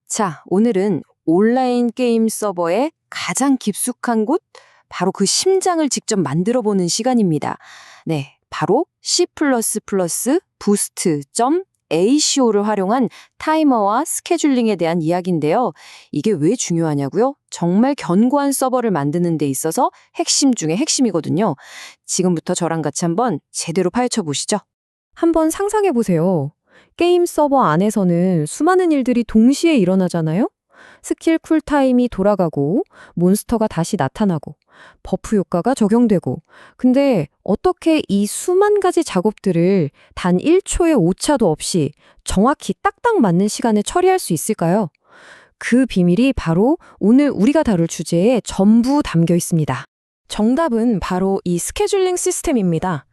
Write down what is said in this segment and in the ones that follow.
자, 오늘은 온라인 게임 서버의 가장 깊숙한 곳, 바로 그 심장을 직접 만들어 보는 시간입니다. 네, 바로 C++ boost.aco를 활용한 타이머와 스케줄링에 대한 이야기인데요. 이게 왜 중요하냐고요? 정말 견고한 서버를 만드는 데 있어서 핵심 중에 핵심이거든요. 지금부터 저랑 같이 한번 제대로 파헤쳐 보시죠. 한번 상상해 보세요. 게임 서버 안에서는 수많은 일들이 동시에 일어나잖아요? 스킬 쿨타임이 돌아가고, 몬스터가 다시 나타나고, 버프 효과가 적용되고. 근데 어떻게 이 수만 가지 작업들을 단 1초의 오차도 없이 정확히 딱딱 맞는 시간에 처리할 수 있을까요? 그 비밀이 바로 오늘 우리가 다룰 주제에 전부 담겨 있습니다. 정답은 바로 이 스케줄링 시스템입니다.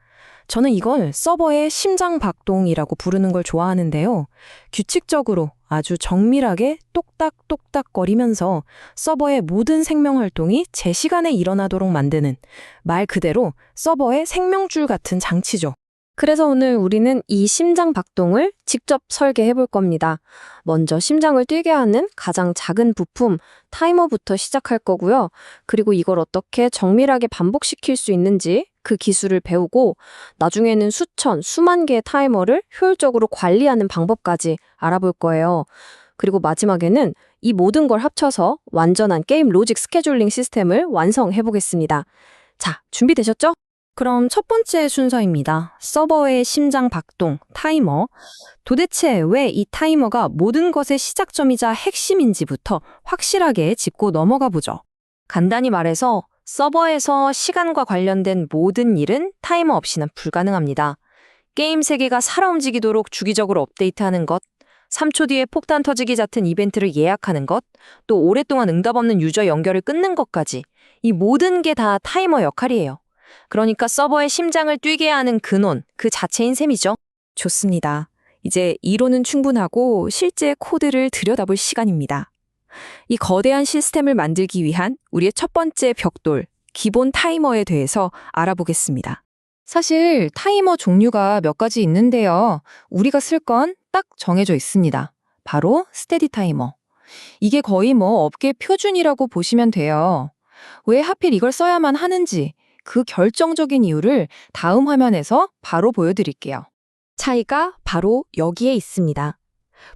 저는 이걸 서버의 심장 박동이라고 부르는 걸 좋아하는데요. 규칙적으로 아주 정밀하게 똑딱똑딱 거리면서 서버의 모든 생명 활동이 제 시간에 일어나도록 만드는 말 그대로 서버의 생명줄 같은 장치죠. 그래서 오늘 우리는 이 심장 박동을 직접 설계해 볼 겁니다. 먼저 심장을 뛰게 하는 가장 작은 부품, 타이머부터 시작할 거고요. 그리고 이걸 어떻게 정밀하게 반복시킬 수 있는지 그 기술을 배우고 나중에는 수천, 수만 개의 타이머를 효율적으로 관리하는 방법까지 알아볼 거예요. 그리고 마지막에는 이 모든 걸 합쳐서 완전한 게임 로직 스케줄링 시스템을 완성해 보겠습니다. 자, 준비되셨죠? 그럼 첫 번째 순서입니다. 서버의 심장 박동, 타이머. 도대체 왜 이 타이머가 모든 것의 시작점이자 핵심인지부터 확실하게 짚고 넘어가 보죠. 간단히 말해서 서버에서 시간과 관련된 모든 일은 타이머 없이는 불가능합니다. 게임 세계가 살아 움직이도록 주기적으로 업데이트하는 것, 3초 뒤에 폭탄 터지기 같은 이벤트를 예약하는 것, 또 오랫동안 응답 없는 유저 연결을 끊는 것까지 이 모든 게 다 타이머 역할이에요. 그러니까 서버의 심장을 뛰게 하는 근원, 그 자체인 셈이죠. 좋습니다. 이제 이론은 충분하고 실제 코드를 들여다볼 시간입니다. 이 거대한 시스템을 만들기 위한 우리의 첫 번째 벽돌, 기본 타이머에 대해서 알아보겠습니다. 사실 타이머 종류가 몇 가지 있는데요. 우리가 쓸 건 딱 정해져 있습니다. 바로 스테디 타이머. 이게 거의 업계 표준이라고 보시면 돼요. 왜 하필 이걸 써야만 하는지 그 결정적인 이유를 다음 화면에서 바로 보여드릴게요. 차이가 바로 여기에 있습니다.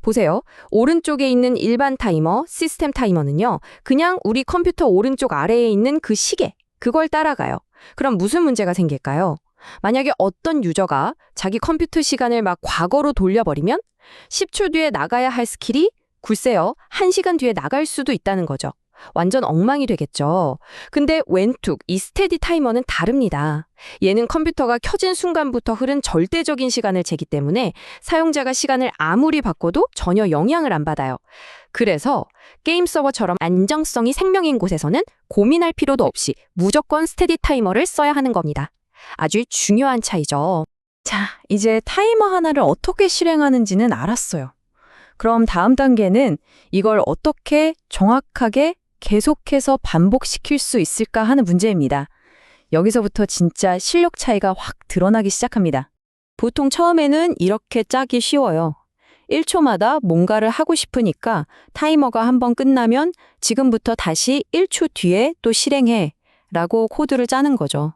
보세요. 오른쪽에 있는 일반 타이머, 시스템 타이머는요. 그냥 우리 컴퓨터 오른쪽 아래에 있는 그 시계, 그걸 따라가요. 그럼 무슨 문제가 생길까요? 만약에 어떤 유저가 자기 컴퓨터 시간을 막 과거로 돌려버리면 10초 뒤에 나가야 할 스킬이 글쎄요, 1시간 뒤에 나갈 수도 있다는 거죠. 완전 엉망이 되겠죠. 근데 웬툭 이 스테디 타이머는 다릅니다. 얘는 컴퓨터가 켜진 순간부터 흐른 절대적인 시간을 재기 때문에 사용자가 시간을 아무리 바꿔도 전혀 영향을 안 받아요. 그래서 게임 서버처럼 안정성이 생명인 곳에서는 고민할 필요도 없이 무조건 스테디 타이머를 써야 하는 겁니다. 아주 중요한 차이죠. 자, 이제 타이머 하나를 어떻게 실행하는지는 알았어요. 그럼 다음 단계는 이걸 어떻게 정확하게 계속해서 반복시킬 수 있을까 하는 문제입니다. 여기서부터 진짜 실력 차이가 확 드러나기 시작합니다. 보통 처음에는 이렇게 짜기 쉬워요. 1초마다 뭔가를 하고 싶으니까 타이머가 한번 끝나면 지금부터 다시 1초 뒤에 또 실행해 라고 코드를 짜는 거죠.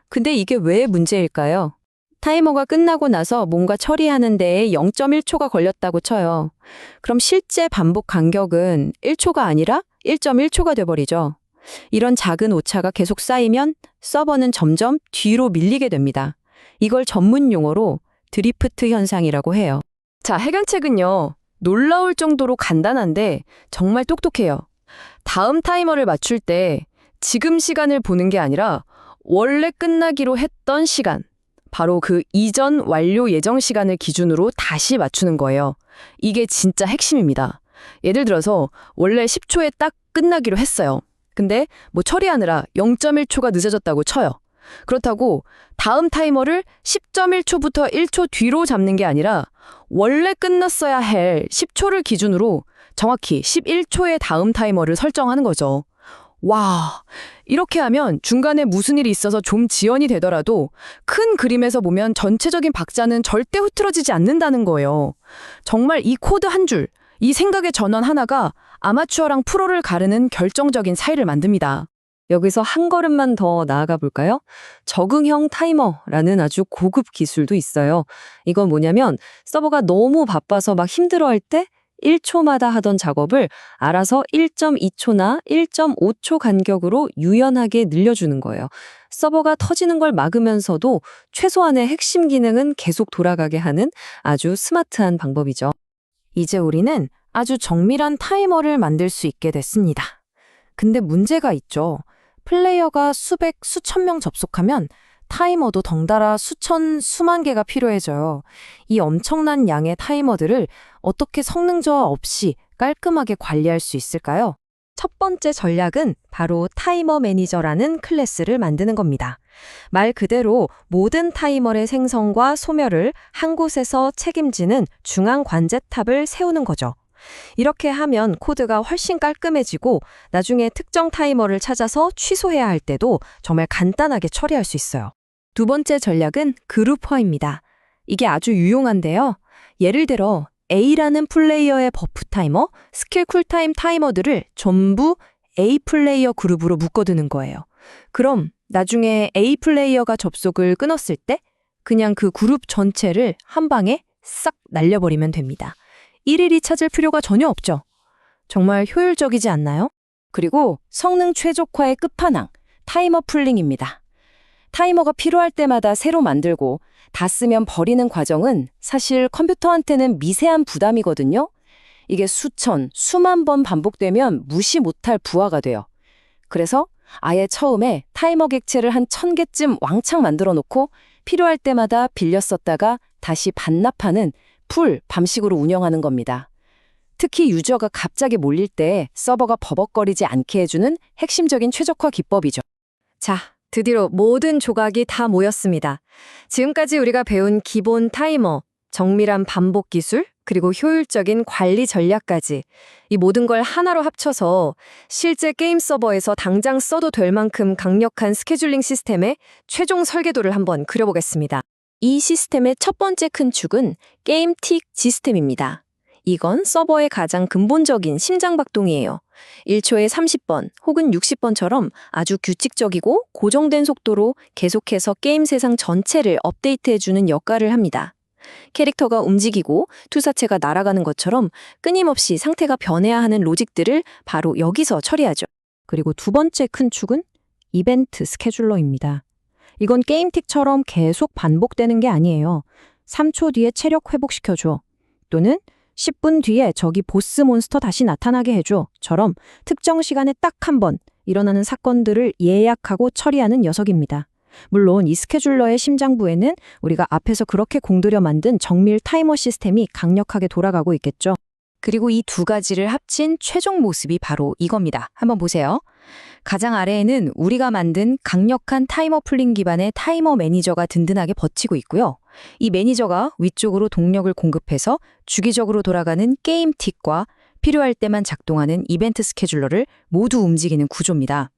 근데 이게 왜 문제일까요? 타이머가 끝나고 나서 뭔가 처리하는 데에 0.1초가 걸렸다고 쳐요. 그럼 실제 반복 간격은 1초가 아니라 1.1초가 돼버리죠. 이런 작은 오차가 계속 쌓이면 서버는 점점 뒤로 밀리게 됩니다. 이걸 전문 용어로 드리프트 현상이라고 해요. 자, 해결책은요. 놀라울 정도로 간단한데 정말 똑똑해요. 다음 타이머를 맞출 때 지금 시간을 보는 게 아니라 원래 끝나기로 했던 시간, 바로 그 이전 완료 예정 시간을 기준으로 다시 맞추는 거예요. 이게 진짜 핵심입니다. 예를 들어서 원래 10초에 딱 끝나기로 했어요. 근데 처리하느라 0.1초가 늦어졌다고 쳐요. 그렇다고 다음 타이머를 10.1초부터 1초 뒤로 잡는 게 아니라 원래 끝났어야 할 10초를 기준으로 정확히 11초의 다음 타이머를 설정하는 거죠. 와, 이렇게 하면 중간에 무슨 일이 있어서 좀 지연이 되더라도 큰 그림에서 보면 전체적인 박자는 절대 흐트러지지 않는다는 거예요. 정말 이 코드 한 줄, 이 생각의 전환 하나가 아마추어랑 프로를 가르는 결정적인 차이를 만듭니다. 여기서 한 걸음만 더 나아가 볼까요? 적응형 타이머라는 아주 고급 기술도 있어요. 이건 뭐냐면 서버가 너무 바빠서 막 힘들어할 때 1초마다 하던 작업을 알아서 1.2초나 1.5초 간격으로 유연하게 늘려주는 거예요. 서버가 터지는 걸 막으면서도 최소한의 핵심 기능은 계속 돌아가게 하는 아주 스마트한 방법이죠. 이제 우리는 아주 정밀한 타이머를 만들 수 있게 됐습니다. 근데 문제가 있죠. 플레이어가 수백, 수천 명 접속하면 타이머도 덩달아 수천, 수만 개가 필요해져요. 이 엄청난 양의 타이머들을 어떻게 성능 저하 없이 깔끔하게 관리할 수 있을까요? 첫 번째 전략은 바로 타이머 매니저라는 클래스를 만드는 겁니다. 말 그대로 모든 타이머의 생성과 소멸을 한 곳에서 책임지는 중앙 관제탑을 세우는 거죠. 이렇게 하면 코드가 훨씬 깔끔해지고 나중에 특정 타이머를 찾아서 취소해야 할 때도 정말 간단하게 처리할 수 있어요. 두 번째 전략은 그룹화입니다. 이게 아주 유용한데요. 예를 들어 A라는 플레이어의 버프 타이머, 스킬 쿨타임 타이머들을 전부 A 플레이어 그룹으로 묶어두는 거예요. 그럼 나중에 A 플레이어가 접속을 끊었을 때 그냥 그 그룹 전체를 한 방에 싹 날려버리면 됩니다. 일일이 찾을 필요가 전혀 없죠. 정말 효율적이지 않나요? 그리고 성능 최적화의 끝판왕, 타이머 풀링입니다. 타이머가 필요할 때마다 새로 만들고 다 쓰면 버리는 과정은 사실 컴퓨터한테는 미세한 부담이거든요. 이게 수천, 수만 번 반복되면 무시 못할 부하가 돼요. 그래서 아예 처음에 타이머 객체를 한 1000개쯤 왕창 만들어 놓고 필요할 때마다 빌려 썼다가 다시 반납하는 풀 밤식으로 운영하는 겁니다. 특히 유저가 갑자기 몰릴 때 서버가 버벅거리지 않게 해주는 핵심적인 최적화 기법이죠. 자, 드디어 모든 조각이 다 모였습니다. 지금까지 우리가 배운 기본 타이머, 정밀한 반복 기술, 그리고 효율적인 관리 전략까지 이 모든 걸 하나로 합쳐서 실제 게임 서버에서 당장 써도 될 만큼 강력한 스케줄링 시스템의 최종 설계도를 한번 그려보겠습니다. 이 시스템의 첫 번째 큰 축은 게임 틱 시스템입니다. 이건 서버의 가장 근본적인 심장박동이에요. 1초에 30번 혹은 60번처럼 아주 규칙적이고 고정된 속도로 계속해서 게임 세상 전체를 업데이트해주는 역할을 합니다. 캐릭터가 움직이고 투사체가 날아가는 것처럼 끊임없이 상태가 변해야 하는 로직들을 바로 여기서 처리하죠. 그리고 두 번째 큰 축은 이벤트 스케줄러입니다. 이건 게임틱처럼 계속 반복되는 게 아니에요. 3초 뒤에 체력 회복시켜줘. 또는 10분 뒤에 저기 보스 몬스터 다시 나타나게 해줘. 처럼 특정 시간에 딱 한 번 일어나는 사건들을 예약하고 처리하는 녀석입니다. 물론 이 스케줄러의 심장부에는 우리가 앞에서 그렇게 공들여 만든 정밀 타이머 시스템이 강력하게 돌아가고 있겠죠. 그리고 이 두 가지를 합친 최종 모습이 바로 이겁니다. 한번 보세요. 가장 아래에는 우리가 만든 강력한 타이머 풀링 기반의 타이머 매니저가 든든하게 버티고 있고요. 이 매니저가 위쪽으로 동력을 공급해서 주기적으로 돌아가는 게임 틱과 필요할 때만 작동하는 이벤트 스케줄러를 모두 움직이는 구조입니다.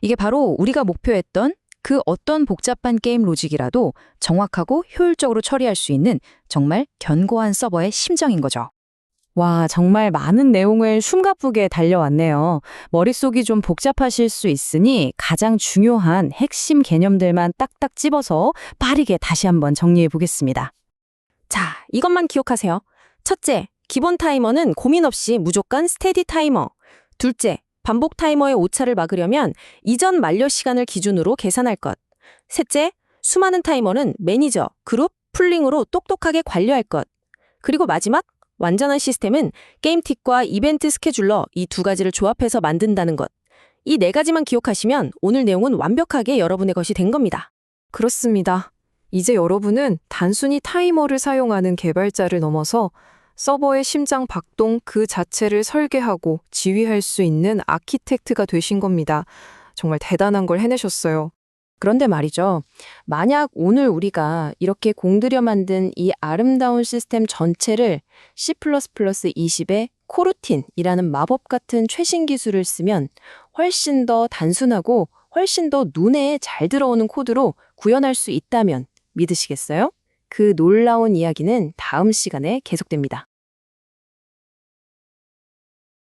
이게 바로 우리가 목표했던 그 어떤 복잡한 게임 로직이라도 정확하고 효율적으로 처리할 수 있는 정말 견고한 서버의 심정인 거죠. 와, 정말 많은 내용을 숨가쁘게 달려왔네요. 머릿속이 좀 복잡하실 수 있으니 가장 중요한 핵심 개념들만 딱딱 집어서 빠르게 다시 한번 정리해 보겠습니다. 자, 이것만 기억하세요. 첫째, 기본 타이머는 고민 없이 무조건 스테디 타이머. 둘째, 반복 타이머의 오차를 막으려면 이전 만료 시간을 기준으로 계산할 것. 셋째, 수많은 타이머는 매니저, 그룹, 풀링으로 똑똑하게 관리할 것. 그리고 마지막, 완전한 시스템은 게임틱과 이벤트 스케줄러 이 두 가지를 조합해서 만든다는 것. 이 네 가지만 기억하시면 오늘 내용은 완벽하게 여러분의 것이 된 겁니다. 그렇습니다. 이제 여러분은 단순히 타이머를 사용하는 개발자를 넘어서 서버의 심장 박동 그 자체를 설계하고 지휘할 수 있는 아키텍트가 되신 겁니다. 정말 대단한 걸 해내셨어요. 그런데 말이죠. 만약 오늘 우리가 이렇게 공들여 만든 이 아름다운 시스템 전체를 C++20의 코루틴이라는 마법 같은 최신 기술을 쓰면 훨씬 더 단순하고 훨씬 더 눈에 잘 들어오는 코드로 구현할 수 있다면 믿으시겠어요? 그 놀라운 이야기는 다음 시간에 계속됩니다.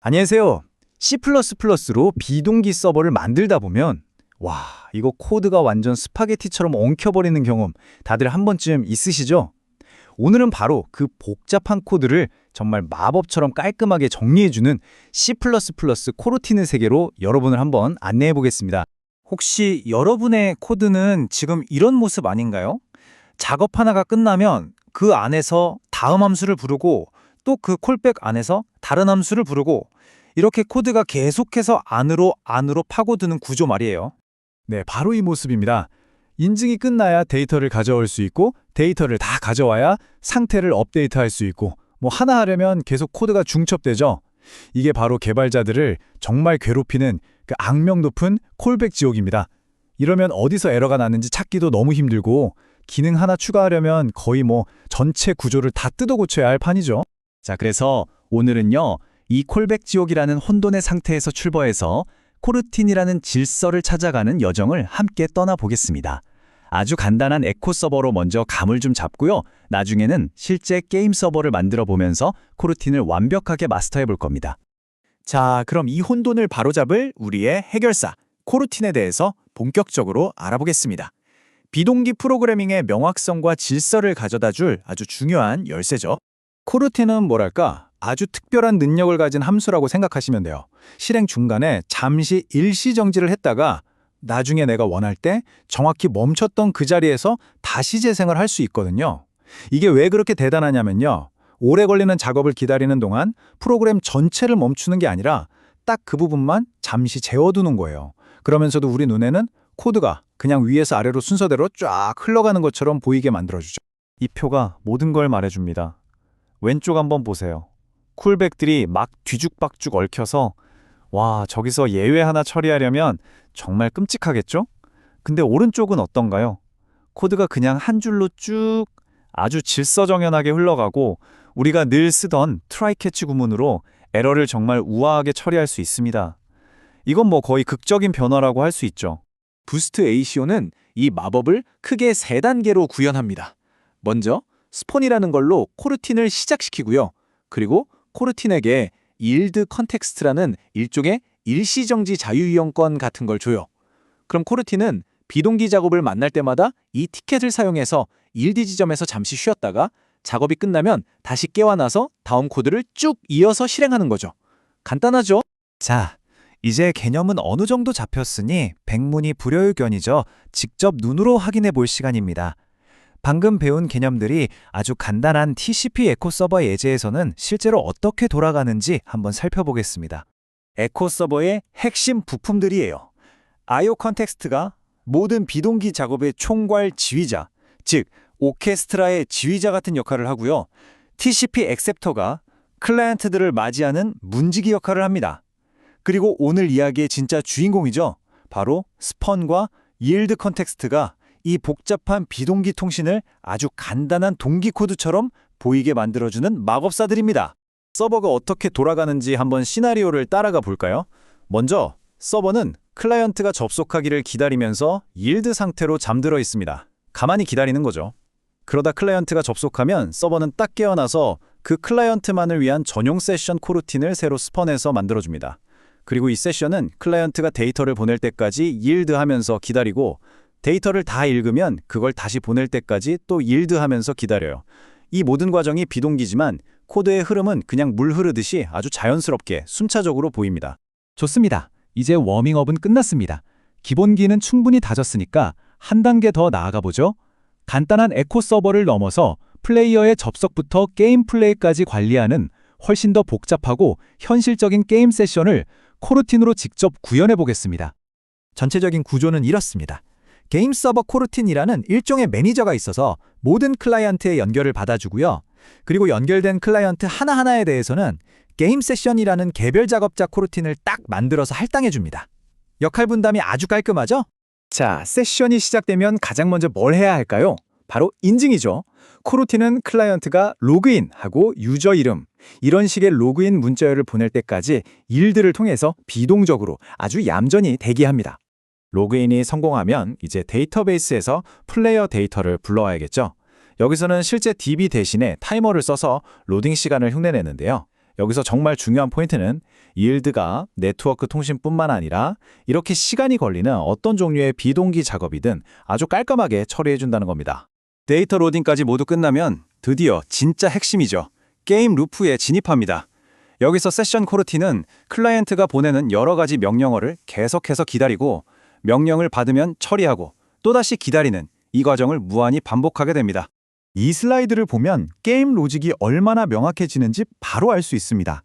안녕하세요. C++로 비동기 서버를 만들다 보면 와, 이거 코드가 완전 스파게티처럼 엉켜버리는 경험 다들 한 번쯤 있으시죠? 오늘은 바로 그 복잡한 코드를 정말 마법처럼 깔끔하게 정리해주는 C++ 코르티는 세계로 여러분을 한번 안내해 보겠습니다. 혹시 여러분의 코드는 지금 이런 모습 아닌가요? 작업 하나가 끝나면 그 안에서 다음 함수를 부르고 또 그 콜백 안에서 다른 함수를 부르고 이렇게 코드가 계속해서 안으로 파고드는 구조 말이에요. 네, 바로 이 모습입니다. 인증이 끝나야 데이터를 가져올 수 있고 데이터를 다 가져와야 상태를 업데이트할 수 있고 뭐 하나 하려면 계속 코드가 중첩되죠. 이게 바로 개발자들을 정말 괴롭히는 그 악명 높은 콜백 지옥입니다. 이러면 어디서 에러가 났는지 찾기도 너무 힘들고 기능 하나 추가하려면 거의 뭐 전체 구조를 다 뜯어 고쳐야 할 판이죠. 자, 그래서 오늘은요, 이 콜백 지옥이라는 혼돈의 상태에서 출발해서 코르틴이라는 질서를 찾아가는 여정을 함께 떠나보겠습니다. 아주 간단한 에코 서버로 먼저 감을 좀 잡고요. 나중에는 실제 게임 서버를 만들어 보면서 코르틴을 완벽하게 마스터해 볼 겁니다. 자, 그럼 이 혼돈을 바로잡을 우리의 해결사, 코르틴에 대해서 본격적으로 알아보겠습니다. 비동기 프로그래밍의 명확성과 질서를 가져다 줄 아주 중요한 열쇠죠. 코르틴은 뭐랄까? 아주 특별한 능력을 가진 함수라고 생각하시면 돼요. 실행 중간에 잠시 일시정지를 했다가 나중에 내가 원할 때 정확히 멈췄던 그 자리에서 다시 재생을 할 수 있거든요. 이게 왜 그렇게 대단하냐면요. 오래 걸리는 작업을 기다리는 동안 프로그램 전체를 멈추는 게 아니라 딱 그 부분만 잠시 재워두는 거예요. 그러면서도 우리 눈에는 코드가 그냥 위에서 아래로 순서대로 쫙 흘러가는 것처럼 보이게 만들어주죠. 이 표가 모든 걸 말해줍니다. 왼쪽 한번 보세요. 쿨백들이 막 뒤죽박죽 얽혀서 와, 저기서 예외 하나 처리하려면 정말 끔찍하겠죠? 근데 오른쪽은 어떤가요? 코드가 그냥 한 줄로 쭉 아주 질서정연하게 흘러가고 우리가 늘 쓰던 트라이 캐치 구문으로 에러를 정말 우아하게 처리할 수 있습니다. 이건 뭐 거의 극적인 변화라고 할 수 있죠. 부스트 ACO는 이 마법을 크게 3단계로 구현합니다. 먼저 스폰이라는 걸로 코르틴을 시작시키고요. 그리고 코르틴에게 yield 컨텍스트라는 일종의 일시정지 자유이용권 같은 걸 줘요. 그럼 코르틴은 비동기 작업을 만날 때마다 이 티켓을 사용해서 yield 지점에서 잠시 쉬었다가 작업이 끝나면 다시 깨어나서 다음 코드를 쭉 이어서 실행하는 거죠. 간단하죠? 자, 이제 개념은 어느 정도 잡혔으니 백문이 불여일견이죠. 직접 눈으로 확인해 볼 시간입니다. 방금 배운 개념들이 아주 간단한 TCP 에코 서버 예제에서는 실제로 어떻게 돌아가는지 한번 살펴보겠습니다. 에코 서버의 핵심 부품들이에요. I/O 컨텍스트가 모든 비동기 작업의 총괄 지휘자, 즉 오케스트라의 지휘자 같은 역할을 하고요. TCP 액셉터가 클라이언트들을 맞이하는 문지기 역할을 합니다. 그리고 오늘 이야기의 진짜 주인공이죠. 바로 스펀과 yield 컨텍스트가 이 복잡한 비동기 통신을 아주 간단한 동기 코드처럼 보이게 만들어주는 마법사들입니다. 서버가 어떻게 돌아가는지 한번 시나리오를 따라가 볼까요? 먼저 서버는 클라이언트가 접속하기를 기다리면서 yield 상태로 잠들어 있습니다. 가만히 기다리는 거죠. 그러다 클라이언트가 접속하면 서버는 딱 깨어나서 그 클라이언트만을 위한 전용 세션 코르틴을 새로 스펀해서 만들어줍니다. 그리고 이 세션은 클라이언트가 데이터를 보낼 때까지 yield 하면서 기다리고 데이터를 다 읽으면 그걸 다시 보낼 때까지 또 yield 하면서 기다려요. 이 모든 과정이 비동기지만 코드의 흐름은 그냥 물 흐르듯이 아주 자연스럽게 순차적으로 보입니다. 좋습니다. 이제 워밍업은 끝났습니다. 기본기는 충분히 다졌으니까 한 단계 더 나아가 보죠. 간단한 에코 서버를 넘어서 플레이어의 접속부터 게임 플레이까지 관리하는 훨씬 더 복잡하고 현실적인 게임 세션을 코르틴으로 직접 구현해 보겠습니다. 전체적인 구조는 이렇습니다. 게임 서버 코르틴이라는 일종의 매니저가 있어서 모든 클라이언트의 연결을 받아주고요. 그리고 연결된 클라이언트 하나하나에 대해서는 게임 세션이라는 개별 작업자 코르틴을 딱 만들어서 할당해줍니다. 역할 분담이 아주 깔끔하죠? 자, 세션이 시작되면 가장 먼저 뭘 해야 할까요? 바로 인증이죠. 코르틴은 클라이언트가 로그인하고 유저 이름, 이런 식의 로그인 문자열을 보낼 때까지 일들을 통해서 비동적으로 아주 얌전히 대기합니다. 로그인이 성공하면 이제 데이터베이스에서 플레이어 데이터를 불러와야겠죠. 여기서는 실제 DB 대신에 타이머를 써서 로딩 시간을 흉내내는데요. 여기서 정말 중요한 포인트는 yield가 네트워크 통신뿐만 아니라 이렇게 시간이 걸리는 어떤 종류의 비동기 작업이든 아주 깔끔하게 처리해준다는 겁니다. 데이터 로딩까지 모두 끝나면 드디어 진짜 핵심이죠. 게임 루프에 진입합니다. 여기서 세션 코르티는 클라이언트가 보내는 여러 가지 명령어를 계속해서 기다리고 명령을 받으면 처리하고 또다시 기다리는 이 과정을 무한히 반복하게 됩니다. 이 슬라이드를 보면 게임 로직이 얼마나 명확해지는지 바로 알 수 있습니다.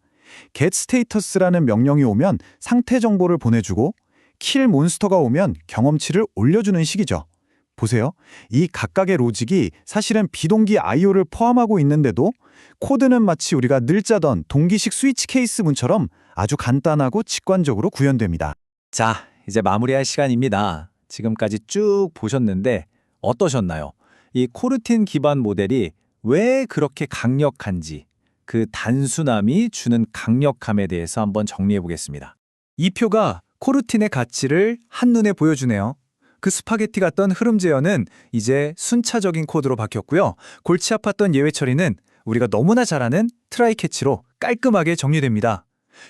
get status라는 명령이 오면 상태 정보를 보내주고 kill 몬스터가 오면 경험치를 올려주는 식이죠. 보세요. 이 각각의 로직이 사실은 비동기 I/O를 포함하고 있는데도 코드는 마치 우리가 늘 짜던 동기식 스위치 케이스 문처럼 아주 간단하고 직관적으로 구현됩니다. 자, 이제 마무리할 시간입니다. 지금까지 쭉 보셨는데 어떠셨나요? 이 코르틴 기반 모델이 왜 그렇게 강력한지, 그 단순함이 주는 강력함에 대해서 한번 정리해 보겠습니다. 이 표가 코르틴의 가치를 한눈에 보여주네요. 그 스파게티 같던 흐름 제어는 이제 순차적인 코드로 바뀌었고요. 골치 아팠던 예외 처리는 우리가 너무나 잘 아는 트라이 캐치로 깔끔하게 정리됩니다.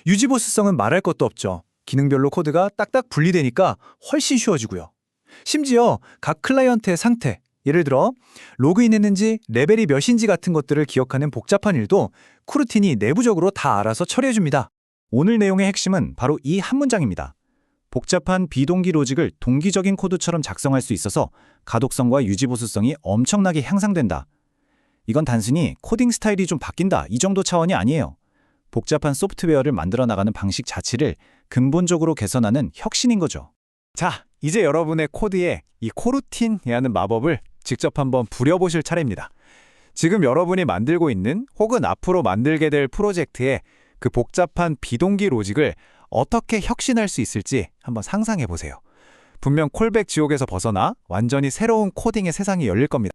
유지 보수성은 말할 것도 없죠. 기능별로 코드가 딱딱 분리되니까 훨씬 쉬워지고요. 심지어 각 클라이언트의 상태, 예를 들어 로그인했는지 레벨이 몇인지 같은 것들을 기억하는 복잡한 일도 코르틴이 내부적으로 다 알아서 처리해줍니다. 오늘 내용의 핵심은 바로 이 한 문장입니다. 복잡한 비동기 로직을 동기적인 코드처럼 작성할 수 있어서 가독성과 유지 보수성이 엄청나게 향상된다. 이건 단순히 코딩 스타일이 좀 바뀐다 이 정도 차원이 아니에요. 복잡한 소프트웨어를 만들어 나가는 방식 자체를 근본적으로 개선하는 혁신인 거죠. 자, 이제 여러분의 코드에 이 코르틴이라는 마법을 직접 한번 부려보실 차례입니다. 지금 여러분이 만들고 있는 혹은 앞으로 만들게 될 프로젝트에 그 복잡한 비동기 로직을 어떻게 혁신할 수 있을지 한번 상상해 보세요. 분명 콜백 지옥에서 벗어나 완전히 새로운 코딩의 세상이 열릴 겁니다.